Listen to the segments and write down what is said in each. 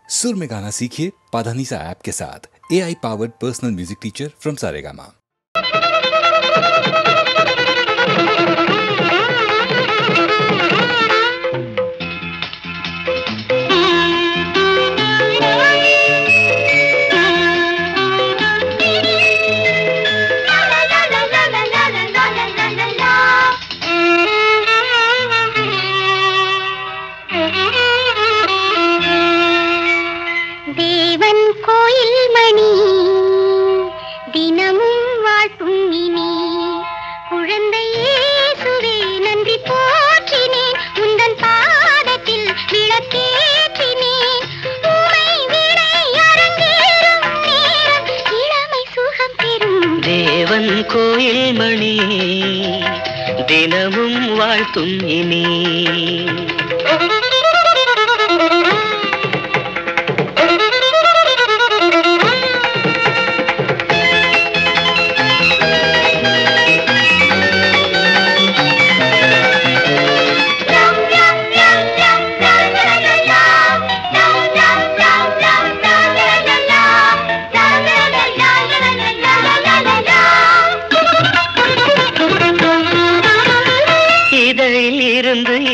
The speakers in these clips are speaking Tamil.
सुर में गाना सीखिए पाधानीसा ऐप के साथ। AI powered personal music teacher from Saregama. கோயில் மணி தினமும் வாழ்த்தும் இனி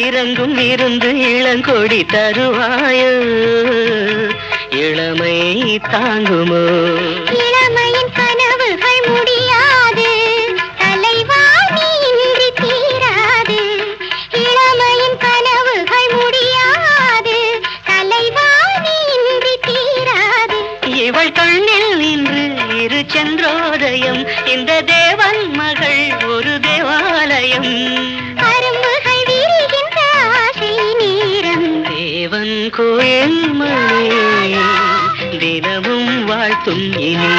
இறங்கும் இருந்து இளங்கொடி தருவாயோ இளமை தாங்குமோ இளமையின் கனவுகள் முடியாது தலைவாணி இன்றி தீராது இளமையின் கனவுகள் முடியாது தலைவாணி இன்றி தீராது இவள் கண்ணில் இன்று இரு சந்திரோதயம் இந்த தேவன் மகள் ஒரு தேவாலயம் தேவன் கோயில் மணி தினமும் வாழ்த்தும் இனி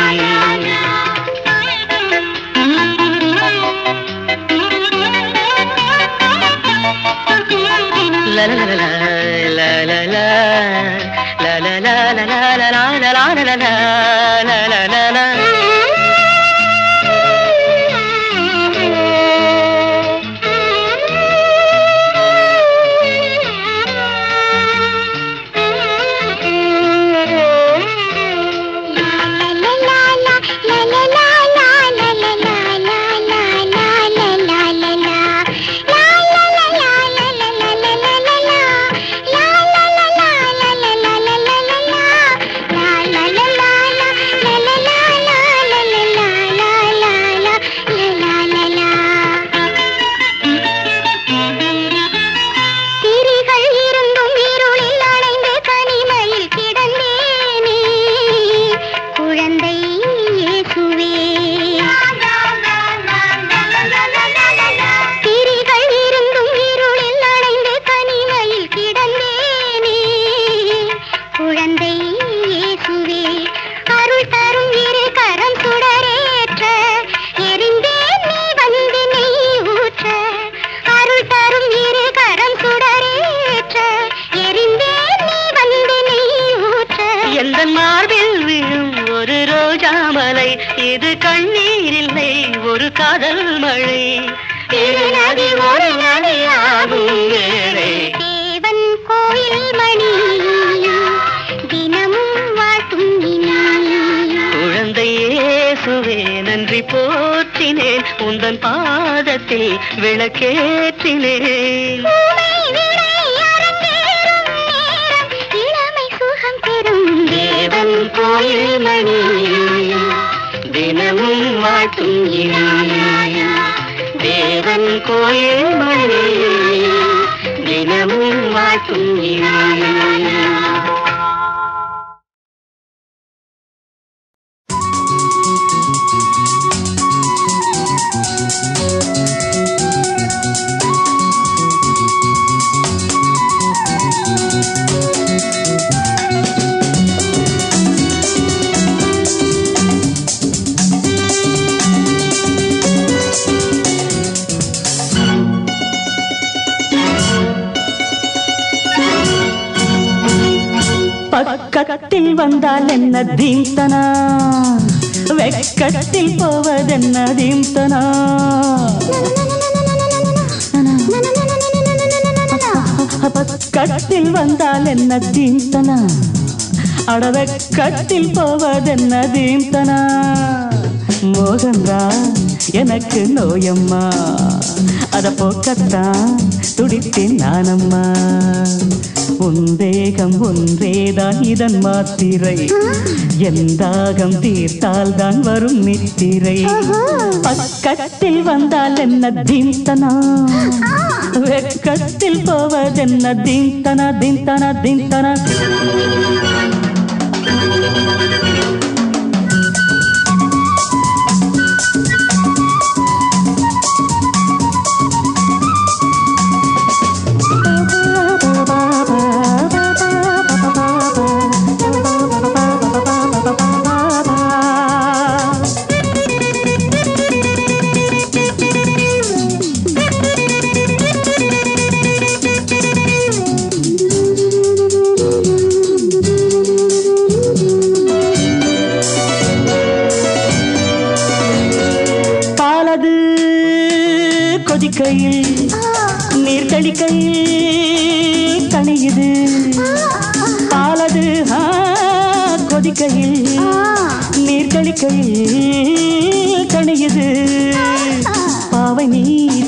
இது கண்ணீர் இல்லை ஒரு காதல் மழை நதி ஒரு நதியாகும் தேவன் கோயில் மணி தினமும் வாழ்த்தும் இனி குழந்தை இயேசுவே நன்றி போற்றினேன் உந்தன் பாதத்தில் விளக்கேற்றினேன் இளமை சுகம் பெறும் தேவன் கோயில் மணி தினமும் வாழ்த்தும் இனி தேவன் கோயில் மணி தினமும் வாழ்த்தும் இனி பக்கத்தில் வந்தால் என்ன தீம்தனா வெக்கத்தில் போவதென்ன தீம்தனா பக்கத்தில் வந்தால் என்ன தீம்தனா அடவே கட்டில் போவதென்ன தீம்தனா மோகந்தான் எனக்கு நோயம்மா அத போக்கத்தான் துடித்தேன் நானம்மா உந்தேகம் ஒன்றேதான் இதன் மாத்திரை எந்தாகம் தீர்த்தால் தான் வரும் நித்திரை பக்கத்தில் வந்தால் என்ன தீம்தனா வெக்கத்தில் போவதென்ன தீம்தனா தீம்தனா தீம்தனா கொதிக்கையில் நீர் தெளிக்கையில் தணியுது பாலது கொதிக்கையில் நீர் தெளிக்கையில் தணியுது பாவை நீ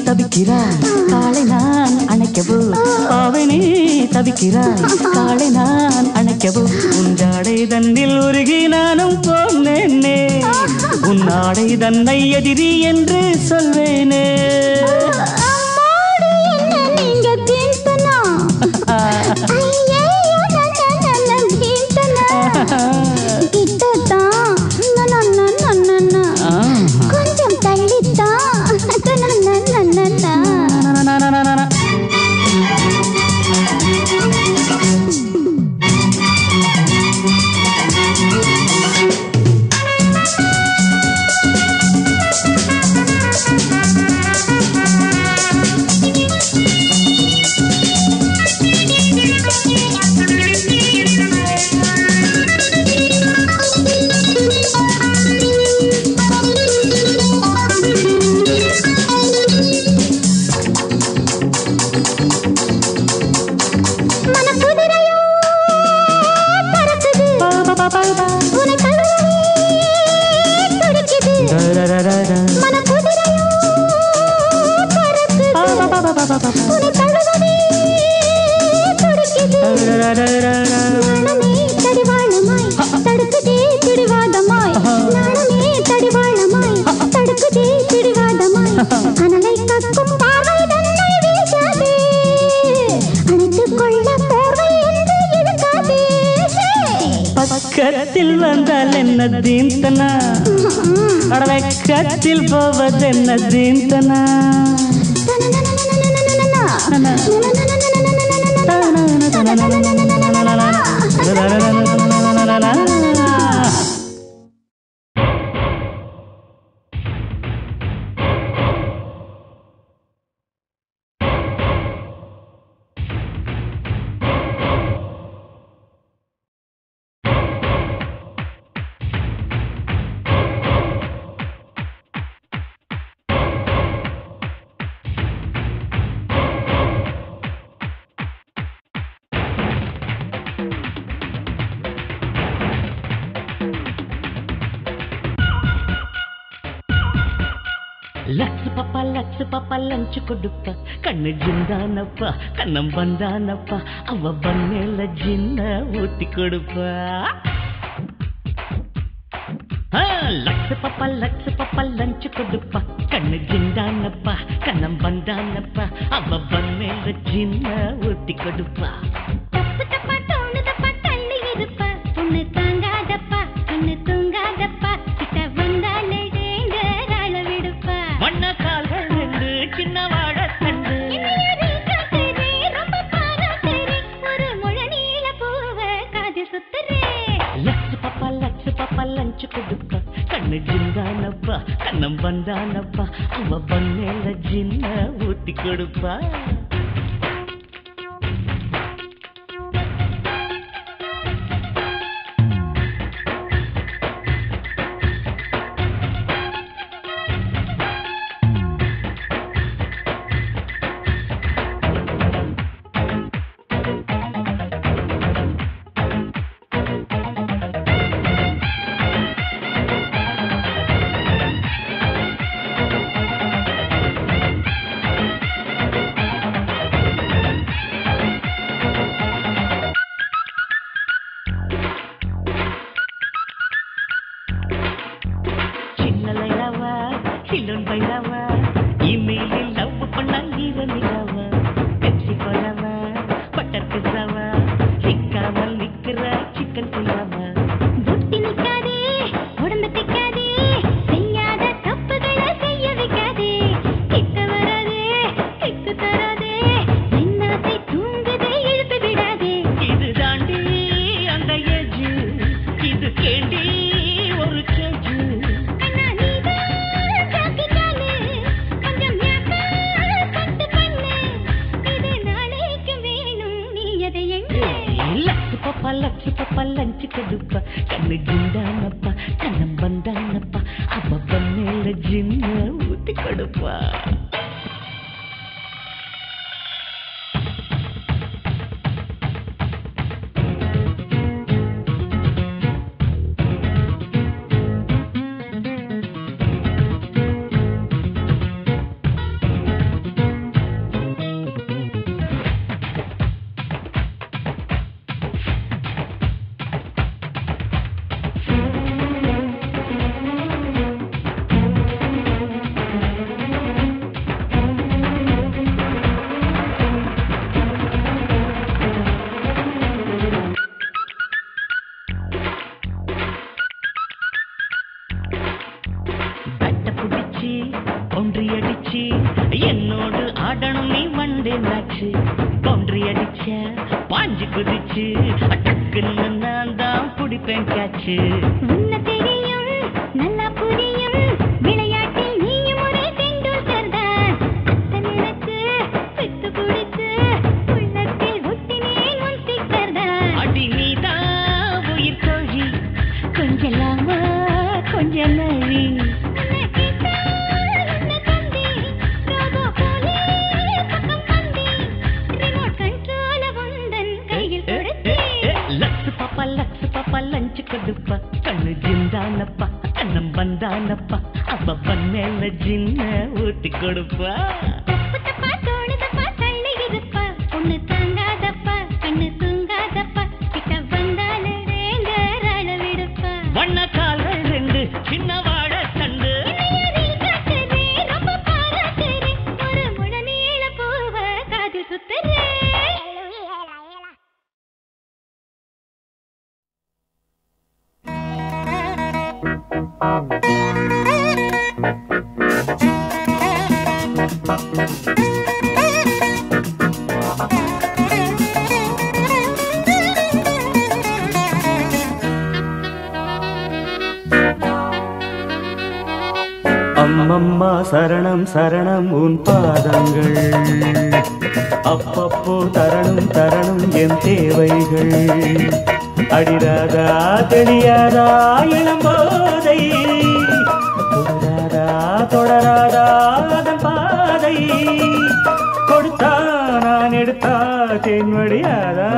தவிக்கிறாய் காலை நான் அணைக்கவோ பாவை நீ தவிக்கிறாய் காலை நான் அணைக்கவோ உண்டாடை தன்னில் உருகி நானும் போனேனே உன்னாடை தன்னை எதிரி என்று சொல்வேனே கொஞ்சம் தள்ளித்தான் பக்கத்தில் வந்தால் என்ன தீம்தனா அடவே கத்தில் போவதென்ன தீம்தனா லக்ஸ் பாப்பா லஞ்ச் கொடுப்பா கண்ணு ஜிந்தானப்பா கண்ணம் வந்தானப்பா அவ பண்ணல ஜின்ன ஊத்தி கொடுப்பா லக்ஸ் பாப்பா லஞ்ச் கொடுப்பா கண்ணு ஜிந்தானப்பா கண்ணம் வந்தானப்பா அவ பண்ணல ஜின்ன ஊத்தி கொடுப்பா கண்ணு ஜிந்தானப்பா கண்ணம் வந்தானப்பா அவ பண்ணல ஜின்ன ஊத்தி கொடுப்பா சிலோன் பைராவா இமெயிலில் லவ் பண்ண ஈரனிலாவா பெப்சி கோலாவா பட்டர் பிஸ்ஸாவா சிக்காமல் நிக்கிற சிக்கன் புலாவா புத்தி நிக்காதே உடம்பு திக்காதே செய்யாத தப்புகளை செய்ய வைக்காதே கிட்ட வராதே கிக்கு தராதே என்னாத்தை தூங்குதே எழுப்பி விடாதே இது தாண்டி அந்த ஏஜ் இது கேண்டி ஒரு கேஜ் கண்ணா நீதான் ஜாக்கிட்டானு கொஞ்சம் ஞாபக பட்டு பண்ணு இது நாளைக்கு வேணும் நீ எதை எண்ணு லட்சு பப்பா லஞ்சு கொடுப்பா கண்ணு ஜிந்தானப்பா கண்ணம் வந்தானப்பா அவ மேல ஜின்ன ஊத்தி கொடுப்பா பட்ட புடிச்சு ஒன்றி அடிச்சு என்னோடு ஆடணும் நீ வண்டே மேட்சு பவுண்டரி அடிச்ச பாஞ்சு குதிச்சு டக்குன்னு நான் தான் பிடிப்பேன் கேட்சு உன்னை தெரியும் நல்லா புரியும் விளையாட்டில் நீயும் ஒரே டெண்டுல்கர் தான் அத்தனை எனக்கு விட்டு பிடிச்சு உள்ளத்தில் ஒட்டினேன் உன் ஸ்டிக்கர் தான் அடி நீதான் உயிர் தோழி கொஞ்சலாமா கொஞ்சம் நழி உன்னை கேட்டா உன்னை தந்தி ரோபோ போலே பக்கம் வந்தி ரிமோட் கண்ட்ரோல உந்தன் கையில் கொடுத்தேன் லட்சு பாப்பா லஞ்சு கொடுப்பா கண்ணு ஜிந்தானப்பா கண்ணம் வந்தானப்பா அவ மேல ஜின்ன ஊத்தி கொடுப்பா தப்பு தப்பா தோணுதப்பா தள்ளி இருப்பா ஒண்ணு தாங்காதப்பா கண்ணு தூங்காதப்பா கிட்ட வந்தாலே ரேங்கர் அளவிடுப்பா வண்ண கால்கள் ரெண்டு சின்ன வாழ தண்டு என்னையரில் காட்டுறே ரொம்ப பாராட்டுறே ஒரு முழ நீள பூவ காதில் சுத்துறே அம்மம்மா சரணம் சரணம் உன் பாதங்கள் அப்பப்போ தரணும் தரணும் என் தேவைகள் அடிராதா தெளியாதா இளம்போதை தொடராதா தொடராதா அதன் பாதை கொடுத்தா நான் எடுத்தா தென்வடியாதா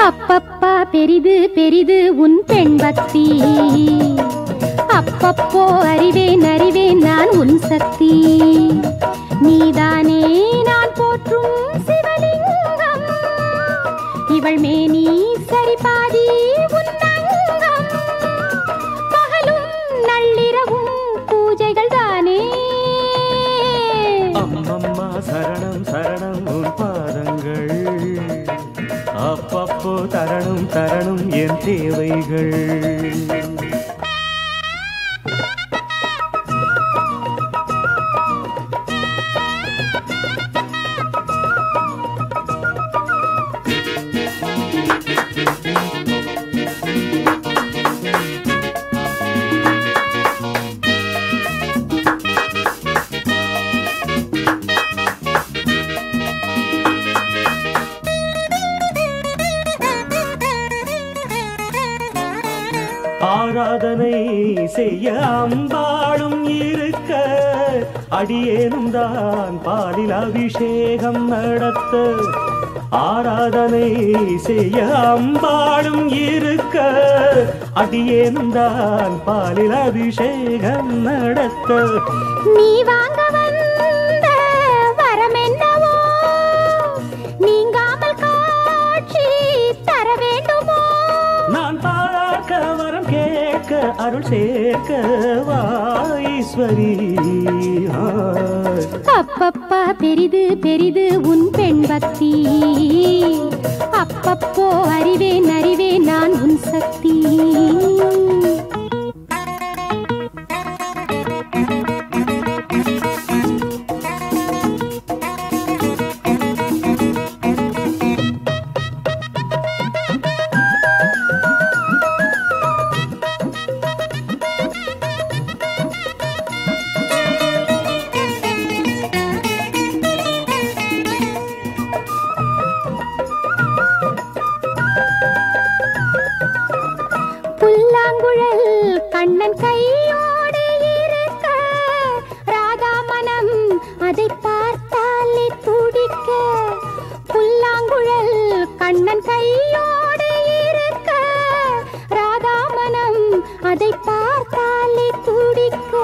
அப்பப்பா பெரிது பெரிது உன் பெண் பக்தி அப்பப்போ அறிவேன் அறிவேன் நான் உன் சக்தி நீதானே நான் போற்றும் சிவலிங்கம் இவள் மேனி சரிபாதி உன் அங்கம் பகலும் நள்ளிரவும் பூஜைகள் தானே அம்மம்மா சரணம் சரணம் உன் பாதங்கள் அப்பப்போ தரணும் தரணும் என் தேவைகள் ஆராதனை செய்ய அம்பாளும் இருக்க அடியேனும் தான் பாலில் அபிஷேகம் நடத்த ஆராதனை செய்ய அம்பாளும் இருக்க அடியேனும் தான் பாலில் அபிஷேகம் நடத்த நீ வாங்க வந்த வரம் என்னவோ நீங்காமல் காட்சி தர வேண்டுமோ அருள் சேர்க்க ஈஸ்வரி. அப்பப்பா பெரிது பெரிது உன் பெண் பக்தி, அப்பப்போ அறிவேன் அறிவேன் நான் உன் சக்தி. புல்லாங்குழல் கண்ணன் கையோடு இருக்க, ராதா மனம் அதை பார்த்தாலே துடிக்க. புல்லாங்குழல் கண்ணன் கையோடு இருக்க, ராதா மனம் அதை பார்த்தாலே துடிக்க.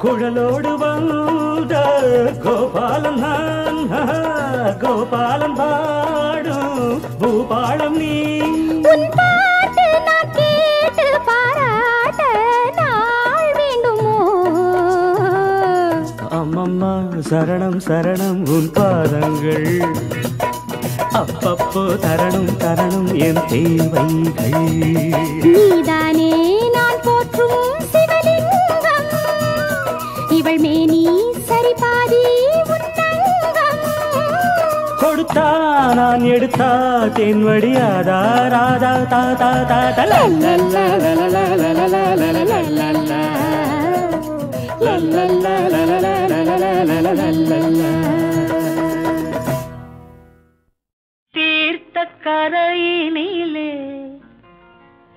குழலோடு வந்த கோபாலம் நான், கோபாலம் பாடும் பூபாலம் நீ. உன் பாட்டு நான் கேட்டு பாராட்ட நாள் வேண்டுமோ? அம்மம்மா சரணம் சரணம் உன் பாதங்கள், அப்பப்போ தரணும் தரணும் என் தேவைகள். நீதானே நான் போற்றும் சிவலிங்கம், இவள் மேனி சரிபாதி உன்னங்கம். கொடுத்தா நான் எடுத்தா தேன் வடியாதா ராதா தாதா தாதா. தீர்த்த கரையினிலே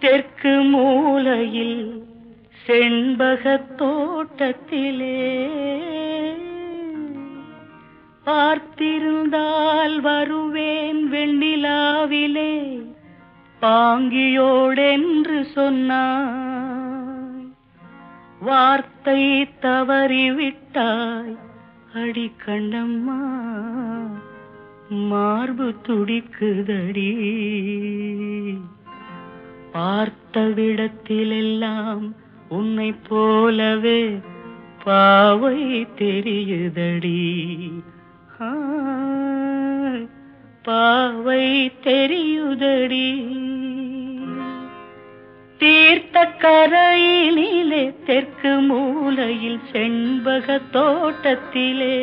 தெற்கு மூலையில் செண்பகத் தோட்டத்திலே, பார்த்திருந்தால் வருவேன் வெண்ணிலாவிலே, பாங்கியோடென்று சொன்னாய். வார்த்தை தவறிவிட்டாய் அடி கண்ணம்மா, மார்பு துடிக்குதடி. பார்த்த விடத்திலெல்லாம் உன்னை போலவே பாவை தெரியுதடி. பாவை தெரியுதடி. தீர்த்த கரையினிலே தெற்கு மூலையில் செண்பக தோட்டத்திலே,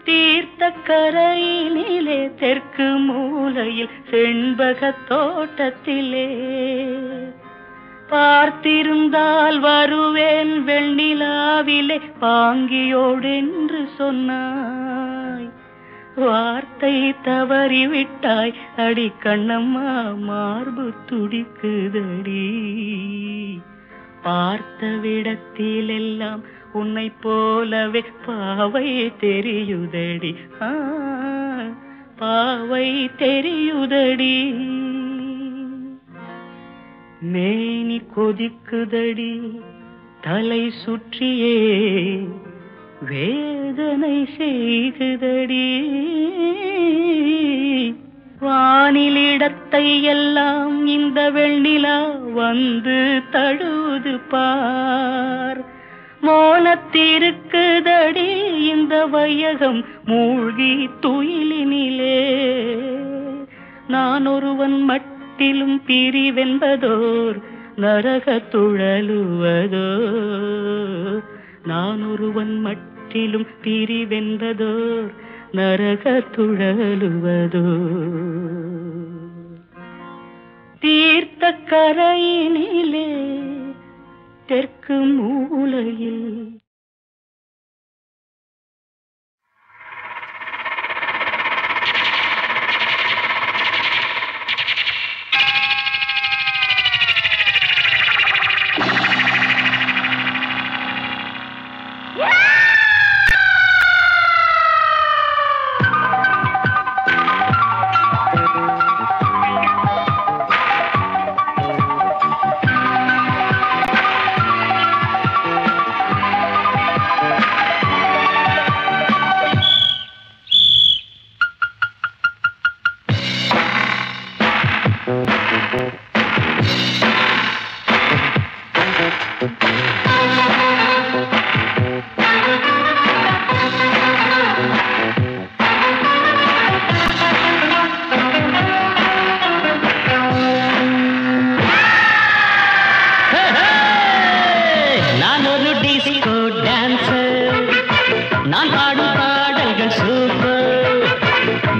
தீர்த்த கரையினிலே தெற்கு மூலையில் செண்பக தோட்டத்திலே, பார்த்திருந்தால் வருவேன் வெண்ணிலாவிலே, பாங்கியோடென்று சொன்னாய். வார்த்தை தவறிவிட்டாய் அடி கண்ணம்மா, மார்பு துடிக்குதடி. பார்த்த விடத்திலெல்லாம் உன்னை போலவே பாவை தெரியுதடி. பாவை தெரியுதடி. மேனி கொதிக்குதடி, தலை சுற்றியே வேதனை செய்குதடி. வானிலிடத்தை எல்லாம் இந்த வெண்ணிலா வந்து தழுவுது பார். மோனத்திருக்குதடி இந்த வையகம் மூழ்கி துயிலினிலே. நான் ஒருவன் மட்டிலும் பிரிவென்பதோர் நரக துழலுவதோ, நான் ஒருவன் மட்டிலும் பிரிவென்பதோர் நரக துழலுவதோ. தீர்த்த கரையினிலே தெற்கு மூலையில்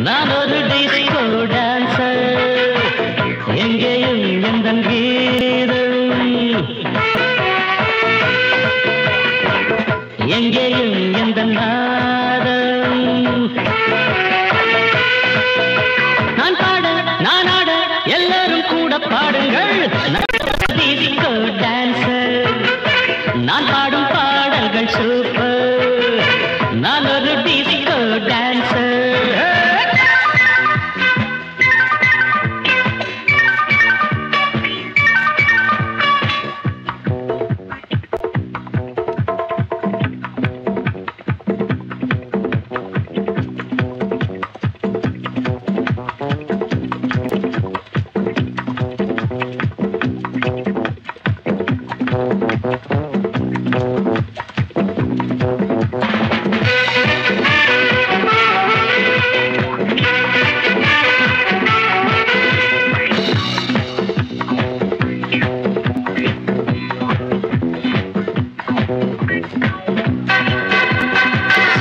நான் ஒரு டிஸ்கோ டான்சர், எங்கேயும் எந்த கீதம், எங்கேயும் எந்த நாதம். நான் பாட நான் ஆட எல்லாரும் கூட பாடுங்கள். டிஸ்கோ டான்சர், நான் பாடும் பாடல்கள் சூப்பர். நான் ஒரு டிஸ்கோ டான்சர்.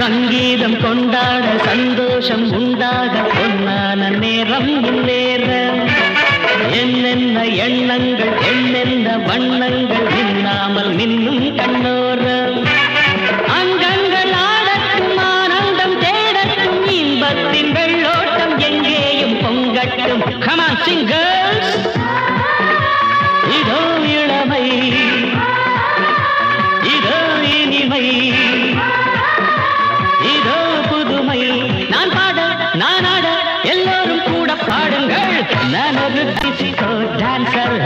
சங்கீதம் கொண்டாட சந்தோஷம் உண்டாக பொன்னான நேரம் இந்நேரம். என்னென்ன எண்ணங்கள் என்னென்ன வண்ணங்கள் இல்லாமல் மின்னும் கண்ணோரம். அங்கங்கள் ஆடட்டும் ஆனந்தம் தேடட்டும் இன்பத்தின் வெள்ளோட்டம் எங்கேயும் பொங்கட்டும். Come on singers, இதோ இளமை இதோ இனிமை இதோ புதுமை. நான் பாட நான் ஆட எல்லோரும் கூட பாடுங்கள். நான் ஒரு டிஸ்கோ டான்சர்,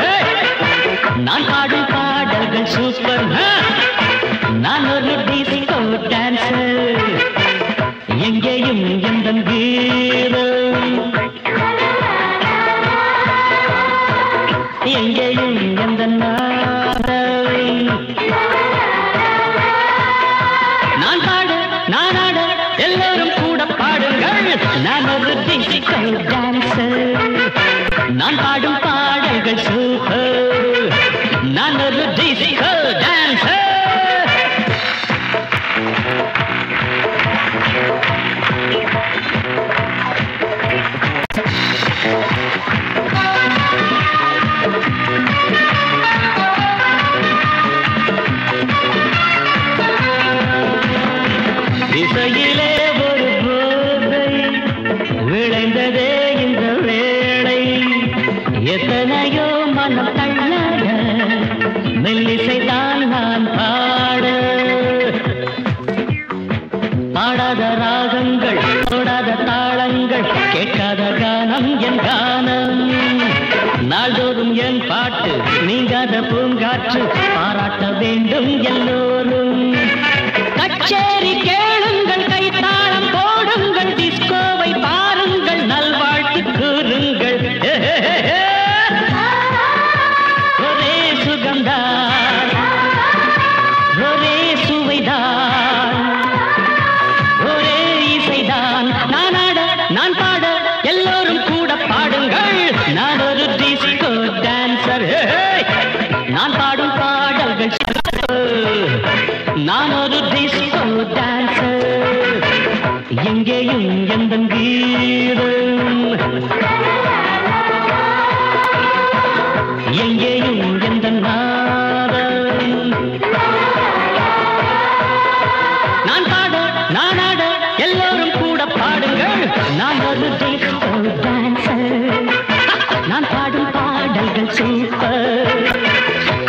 நான் பாடும் பாடல்கள் சூப்பர். நான் ஒரு டிஸ்கோ டான்சர், எங்கேயும் எந்த கீதம், எங்கேயும் எந்த நாதம். நான் பாட நான் ஆட எல்லாரும் கூட பாடுங்கள். நான் ஒரு டிஸ்கோ டான்சர், நான் பாடும் பாடல்கள் சூப்பர். நான் ஒரு டிஸ்கோ டான்சர். இசையிலே ஒரு போதை விளைந்ததே இந்த வேளை. எத்தனையோ மனம் தள்ளாட மெல்லிசைதான் நான் பாட. பாடாத ராகங்கள் தொடாத தாளங்கள் கேட்காத கானம் என் கானம். நாள்தோறும் என் பாட்டு நீங்காத பூங்காற்று பாராட்ட வேண்டும் எல்லோரும். கச்சேரி கேளுங்கள், கைத்தாளம் போடுங்கள், டிஸ்கோவை பாருங்கள், நல்வாழ்த்து கூறுங்கள். ஒரே சுகம்தான், ஒரே சுவைதான், ஒரே இசைதான். நான் ஆட நான் பாட எல்லோரும் கூட பாடுங்கள். நான் ஒரு டிஸ்கோ டான்சர், நான் பாடும் பாடல்கள். நான் ஒரு டிஸ்கோ டான்சர், எங்கேயும் எந்த கீதம், எங்கேயும் எந்த நாதம். நான் பாட நான் ஆட எல்லோரும் கூட பாடுங்கள். நான் ஒரு டிஸ்கோ டான்சர், நான் பாடும் பாடல்கள் super.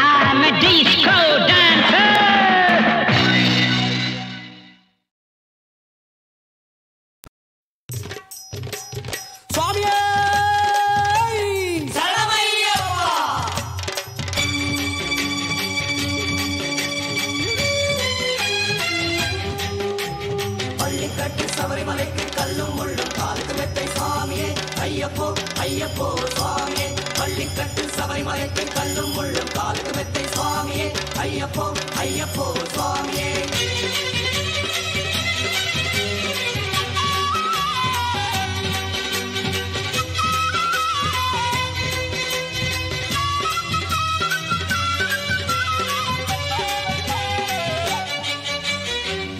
I'm a disco dancer.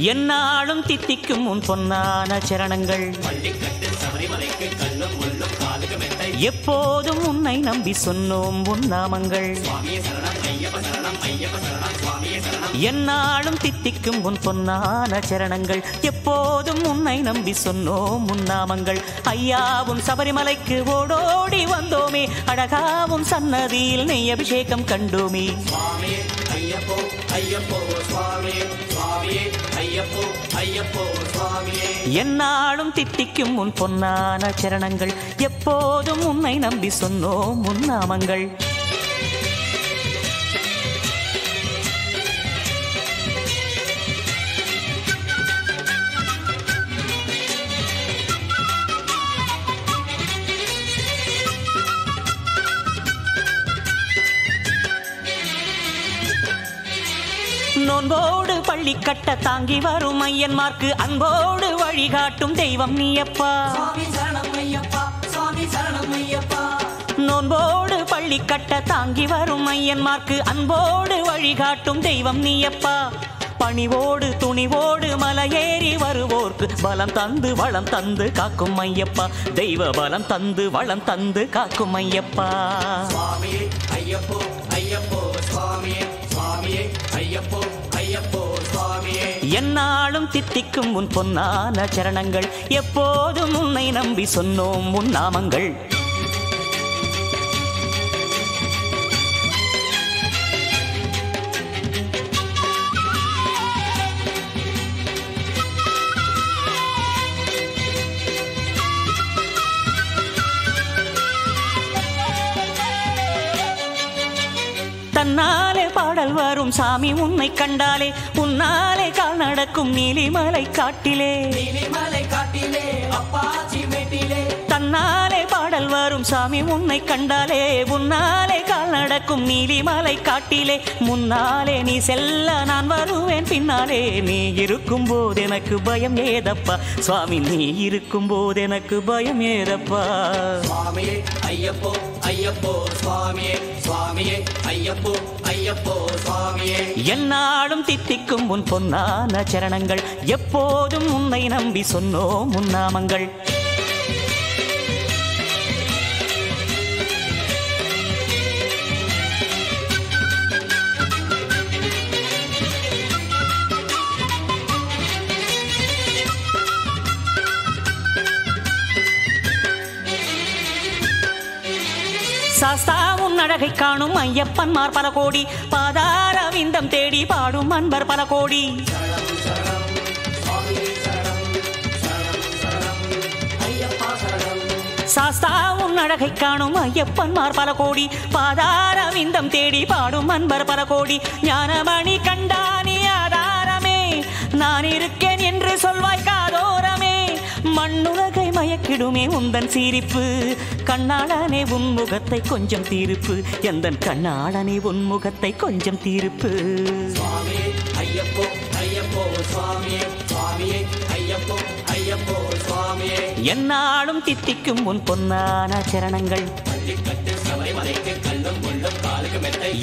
என்னாலும் தித்திக்கும் உன் பொன்னான சரணங்கள் எப்போதும் உன்னை நம்பி சொன்னோம் உன் நாமங்கள் என்னாலும் தித்திக்கும் உன் பொன்னான சரணங்கள் எப்போதும் உன்னை நம்பி சொன்னோம் உன் நாமங்கள் ஐயாவும் சபரிமலைக்கு ஓடோடி வந்தோமே அழகாவும் சன்னதியில் நெய் அபிஷேகம் கண்டோமே என்னாலும் தித்திக்கும் உன் பொன்னான சரணங்கள் எப்போதும் உன்னை நம்பி சொன்னோம் உன் நாமங்கள் நோன்போடு பள்ளி கட்ட தாங்கி வரும் ஐயன்மார்க்கு அன்போடு வழிகாட்டும் தெய்வம் நீயப்பா நோன்போடு பள்ளி கட்ட தாங்கி வரும் ஐயன்மார்க்கு அன்போடு வழிகாட்டும் தெய்வம் நீயப்பா பணிவோடு துணிவோடு மலையேறி வருவோர்க்கு பலம் தந்து வளம் தந்து காக்கும் ஐயப்பா தெய்வ பலம் தந்து வளம் தந்து காக்கும் ஐயப்பா என்னாலும் தித்திக்கும் உன் பொன்னான சரணங்கள் எப்போதும் உன்னை நம்பி சொன்னோம் உன் நாமங்கள் தன்னாலே பாடல் வரும் சாமி உன்னை கண்டாலே உன்னாலே கால் நடக்கும் நீலிமலை காட்டிலே தன்னாலே பாடல் வரும் சாமி உன்னை கண்டாலே உன்னாலே கால் நடக்கும் நீலிமலை காட்டிலே முன்னாலே நீ செல்ல நான் வருவேன் பின்னாலே நீ இருக்கும் போது எனக்கு பயம் ஏதப்பா சுவாமி நீ இருக்கும் போது எனக்கு பயம் ஏதப்பா சுவாமியே ஐயப்போ ஐயப்போ சுவாமியே சுவாமியே ஐயப்போ ஐயப்போ சுவாமியே என்னாலும் தித்திக்கும் உன் பொன்னான சரணங்கள் எப்போதும் உன்னை நம்பி சொன்னோம் உன் நாமங்கள் சாஸ்தா உன் அழகை காணும் ஐயப்பன்மார் பல கோடி பாதார விந்தம் தேடி பாடும் அன்பர் பல கோடி சாஸ்தா உன் அழகை காணும் ஐயப்பன்மார் பல கோடி பாதார விந்தம் தேடி பாடும் அன்பர் பல கோடி ஞானமணி கண்டானி ஆதாரமே நான் இருக்கேன் என்று சொல்வாய் காதோரமே மண்ணுலகை மயக்கிடுமே உந்தன் சிரிப்பு கண்ணாளனே உன் முகத்தை கொஞ்சம் தீர்ப்பு எந்தன் கண்ணாளனே உன் முகத்தை கொஞ்சம் தீர்ப்பு சுவாமியே ஐயப்போ ஐயப்போ சுவாமியே சுவாமியே ஐயப்போ ஐயப்போ சுவாமியே என்னாலும் தித்திக்கும் உன் பொன்னான சரணங்கள்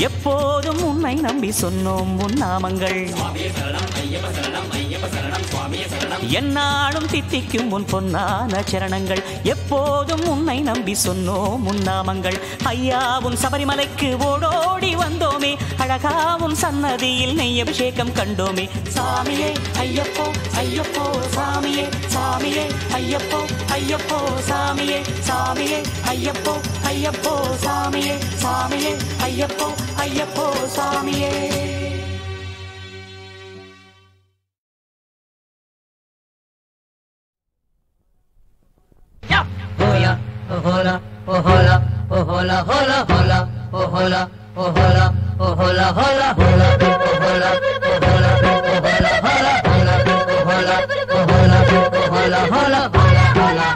எப்போதும் உன்னை நம்பி சொன்னோம் உன் நாமங்கள் என்னாலும் தித்திக்கும் உன் பொன்னான சரணங்கள் எப்போதும் உன்னை நம்பி சொன்னோம் உன் நாமங்கள் ஐயாவும் சபரிமலைக்கு ஓடோடி வந்தோமே அழகாவும் சன்னதியில் நெய் அபிஷேகம் கண்டோமே சாமியே ஐயப்போ ஐயப்போ சாமியே சாமியே ஐயப்போ ஐயப்போ சாமியே சாமியே ஐயப்போ ஐயப்போ சாமியே சாமியே ஐயப்போ ஐயப்போ சாமியே hola, oh hola, oh hola, hola, hola, oh hola, oh hola, oh hola, hola, hola, oh hola, oh hola, oh hola, hola, hola, oh hola, oh hola, oh hola, hola, hola,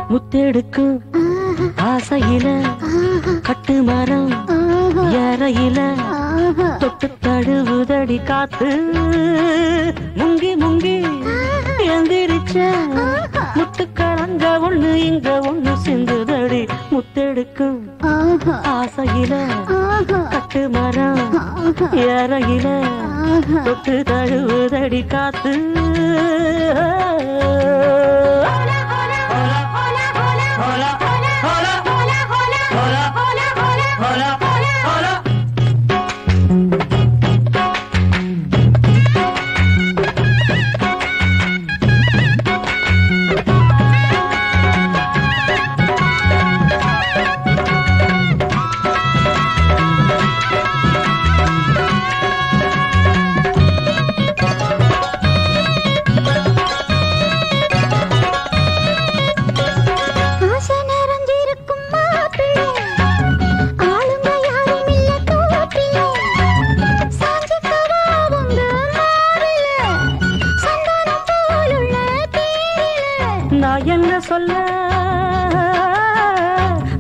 முத்தெடுக்கும் ஆசையில கட்டு மரம் ஏறையில தொட்டு தழுவுதடி காத்து முங்கி முங்கி எந்திரிச்ச முட்டுக்கலங்க ஒண்ணு இங்க ஒண்ணு சிந்துதடி முத்தெடுக்கும் ஆசையில கட்டு மரம் ஏறையில தொட்டு தழுவுதடி காத்து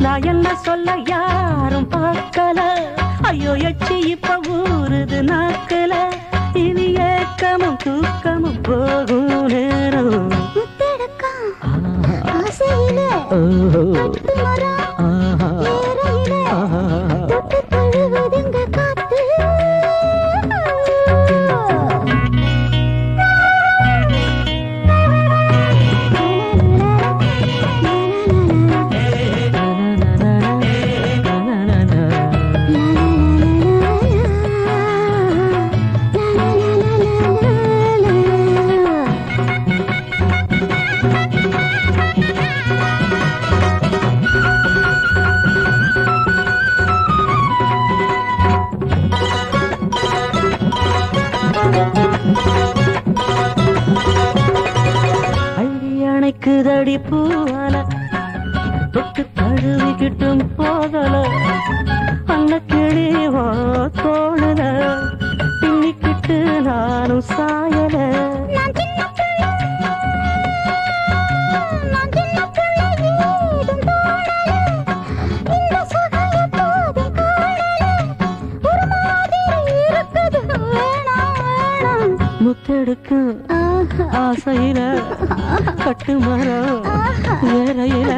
நான் என்ன சொல்ல யாரும் பார்க்கல ஐயோ எச்சி இப்ப ஊறுது நாக்கல இனி ஏக்கமும் தூக்கமும் போகும் நேரம் அணைக்குதடி பூவல தொட்டு தழுவிக்கிட்டும் போதல அன்ன கிளிவோ தோணுல பின்னிக்கிட்டு நானும் சாயல முத்தெடுக்கு ஆசையில கட்டு மரம் வேறையில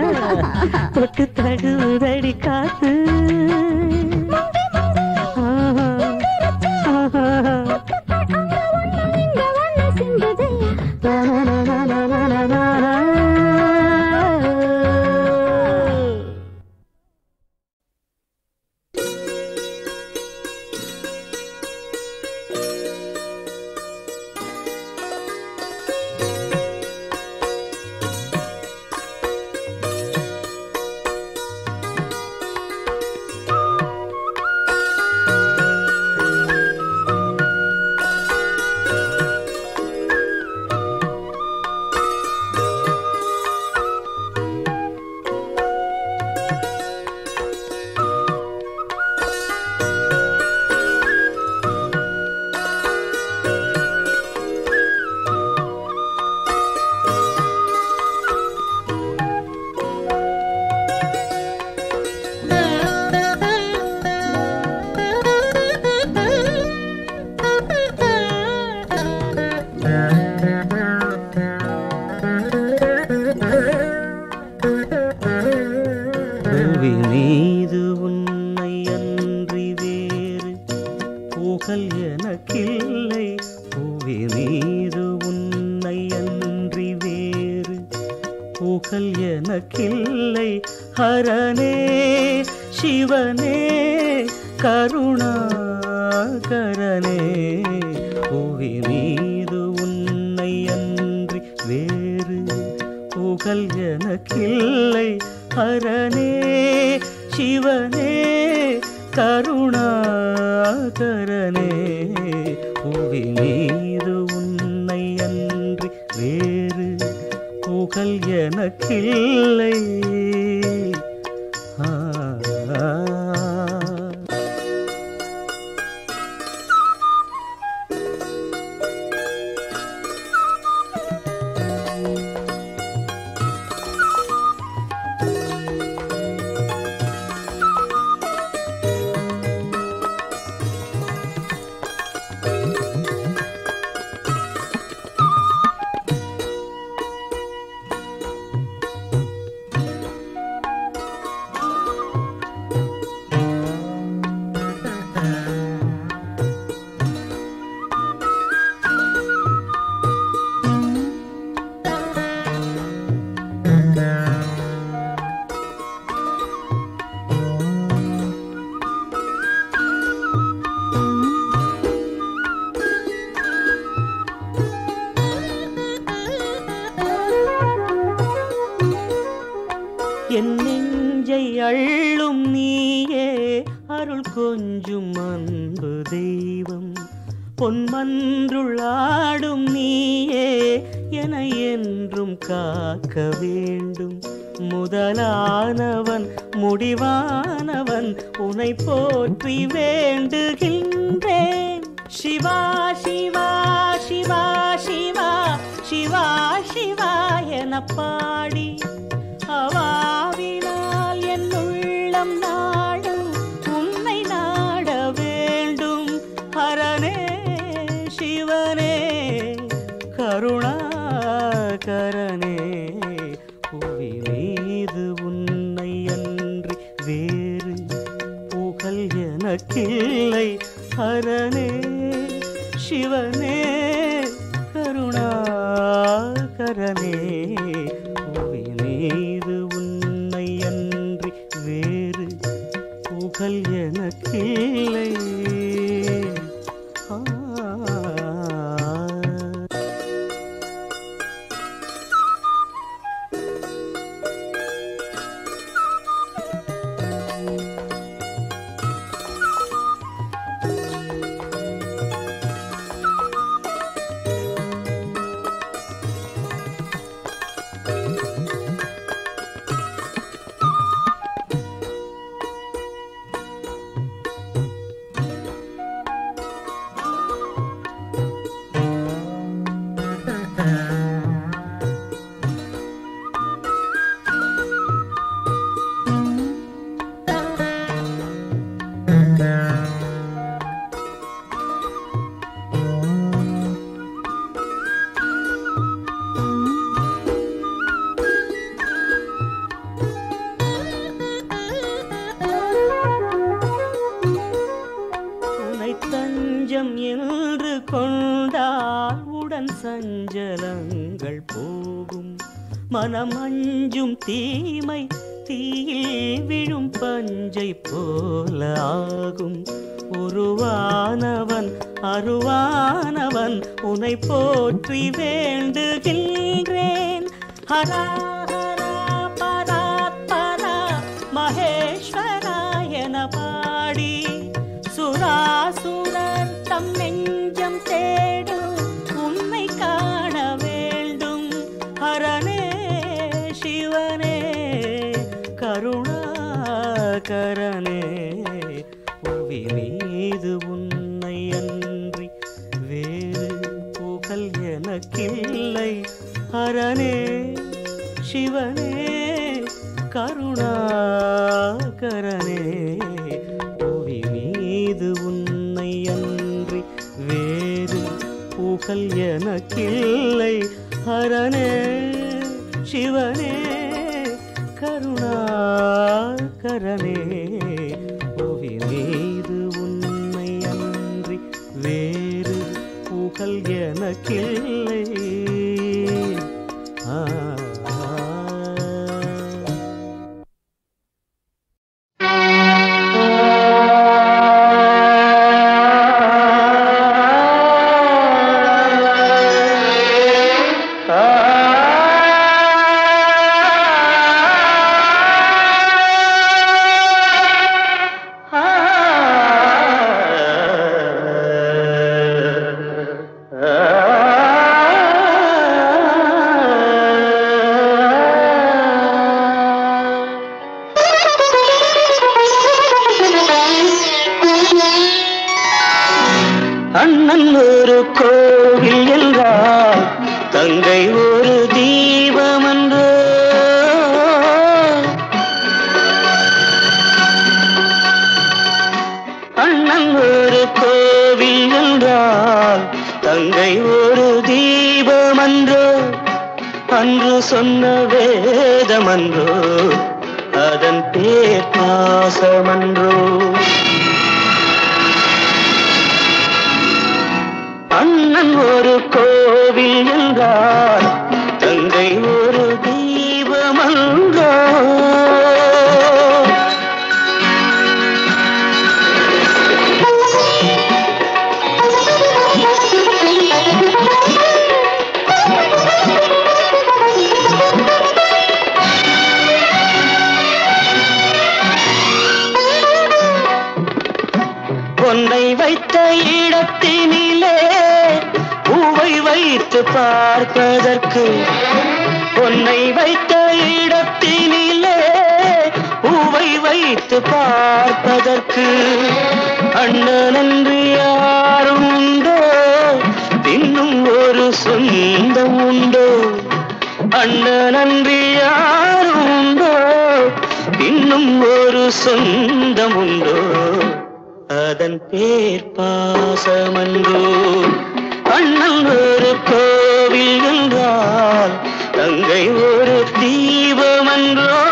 தொட்டு தழுவுதடி காத்து அருள் கொஞ்சும் அன்பு தெய்வம் பொன்மன்றுள் ஆடும் நீயே என என்றும் காக்க வேண்டும். முதலானவன் முடிவானவன் உனை போற்றி வேண்டுகின்றேன். சிவா சிவா சிவா சிவா சிவா சிவா என பாடி அவாவினால் என் உள்ளம் நாடும் உன்னை நாட வேண்டும். ஹரனே சிவனே கருணாகரனே புவி மீது உன்னை அன்றி வேறு புகழ் எனக்கில்லை. ஹரனே சிவனே கருணாகரனே புவி மீது உன்னை அன்றி வேறு புகழ் எனக்கில்லை. என்று கொண்டால் உடன் சஞ்சலங்கள் போகும். மனம் அஞ்சும் தீமை தீயில் விழும் பஞ்சை போல ஆகும். உருவானவன் அருவானவன் உனை போற்றி வேண்டுகின்றேன். ஹரா ஹரா பராத்பரா மகேஸ்வராயன பாடி சுராசுரர் தம் நெஞ்சம் தேடும் உன்னை காண வேண்டும். ஹரனே சிவனே கருணாகரனே புவி மீது உன்னை அன்றி வேறு புகழ் எனக்கில்லை. ஹரனே சிவனே கருணாகரனே புவி மீது உன்னை அன்றி வேறு புகழ் எனக்கில்லை. ஹரனே சிவனே கருணாகரனே புவி மீது உன்னை அன்றி வேறு புகழ் எனக்கில்லை. அண்ணன் ஒரு கோவில் என்றால் தங்கை ஒரு தீபமன்றோ. அண்ணன் ஒரு கோவில் என்றால் தங்கை ஒரு தீபமன்றோ. அன்று சொன்ன வேதமன்றோ அதன் பேர் பாசமன்றோ. அண்ணன் ஒரு கோவில் என்றால் தங்கை ஒரு தீபமன்றோ. பொன்னை வைத்த இடத்தினிலே பூவை வைத்து பார்ப்பதற்கு, பொன்னை வைத்த இடத்தினிலே பூவை வைத்து பார்ப்பதற்கு அண்ணன் என்று யாரும் உண்டோ, இன்னும் ஒரு சொந்தம் உண்டோ? அண்ணன் என்று யாரும் உண்டோ, இன்னும் ஒரு சொந்தம் உண்டோ? அதன் பேர் பாசமன்றோ? அண்ணன் ஒரு கோவில் என்றால் தங்கை ஒரு தீபமன்றோ?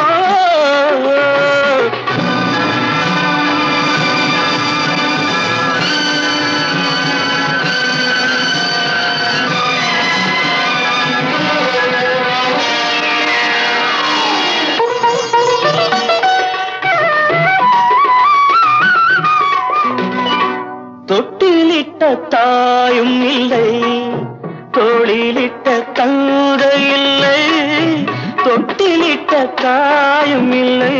தொட்டிலிட்ட தாயும் இல்லை, தோளிலிட்ட தந்தை இல்லை. தொட்டிலிட்ட தாயும் இல்லை,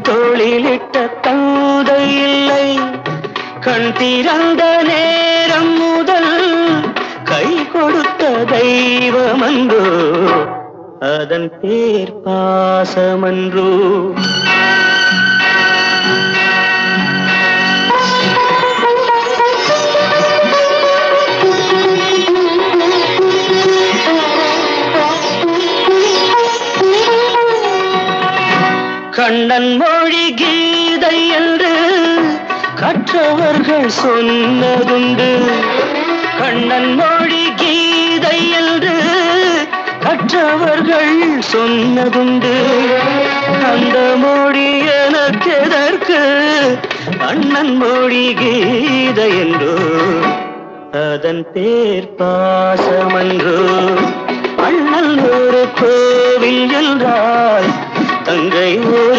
தோளிலிட்ட தந்தை இல்லை. கண் திறந்த நேரம் முதல் கை கொடுத்த தெய்வமன்றோ? அதன் பேர் பாசமன்றோ? கண்ணன் மொழி கீதை என்று கற்றவர்கள் சொன்னதுண்டு. கண்ணன் மொழி கீதை என்று கற்றவர்கள் சொன்னதுண்டு. அந்த மொழி எனக்கு எதற்கு, அண்ணன் மொழி கீதை என்றோ? அதன் பேர் பாசமன்றோ? அண்ணன் ஒரு கோவில் என்றால் தங்கை ஒரு